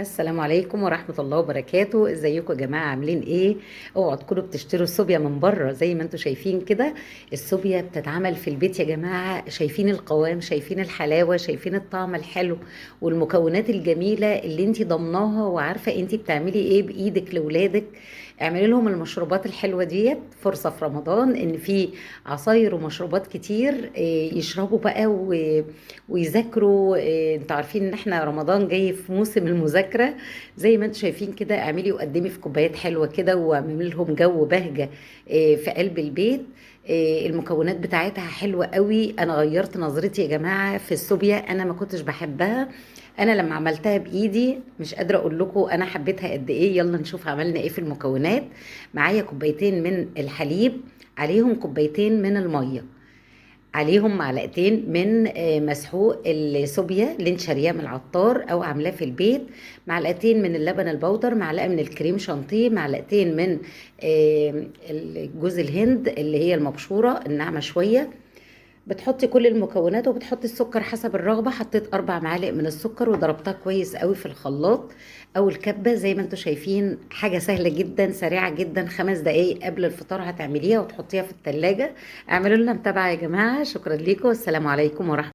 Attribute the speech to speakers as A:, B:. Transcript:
A: السلام عليكم ورحمة الله وبركاته. ازيكم يا جماعة؟ عاملين ايه؟ اوعوا تكونوا بتشتروا الصوبيا من بره زي ما انتم شايفين كده. الصوبيا بتتعمل في البيت يا جماعة. شايفين القوام، شايفين الحلاوة، شايفين الطعم الحلو والمكونات الجميلة اللي انت ضمناها وعارفة انت بتعملي ايه بايدك لولادك. اعملي لهم المشروبات الحلوة ديت. فرصة في رمضان ان في عصاير ومشروبات كتير يشربوا بقى ويذاكروا. انتوا عارفين ان احنا رمضان جاي في موسم المذاكرة. زي ما انتوا شايفين كده، اعملي وقدمي في كوبايات حلوة كده واعملي لهم جو بهجة في قلب البيت. المكونات بتاعتها حلوة قوي. انا غيرت نظرتي يا جماعة في السوبيا، انا ما كنتش بحبها. انا لما عملتها بايدي مش قادرة اقول لكم انا حبيتها قد ايه. يلا نشوف عملنا ايه في المكونات. معايا كوبايتين من الحليب، عليهم كوبايتين من المية، عليهم معلقتين من مسحوق الصوبيا اللي انت شارياه من العطار او عاملاه في البيت، معلقتين من اللبن البودر، معلقه من الكريم شانتيه، معلقتين من جوز الهند اللي هي المبشوره الناعمه شويه. بتحطي كل المكونات وبتحطي السكر حسب الرغبة. حطيت 4 معالق من السكر وضربتها كويس قوي في الخلاط او الكبة. زي ما انتم شايفين، حاجة سهلة جدا سريعة جدا، 5 دقايق قبل الفطار هتعمليها وتحطيها في التلاجة. اعملوا لنا متابعة يا جماعة. شكرا لكم والسلام عليكم ورحمة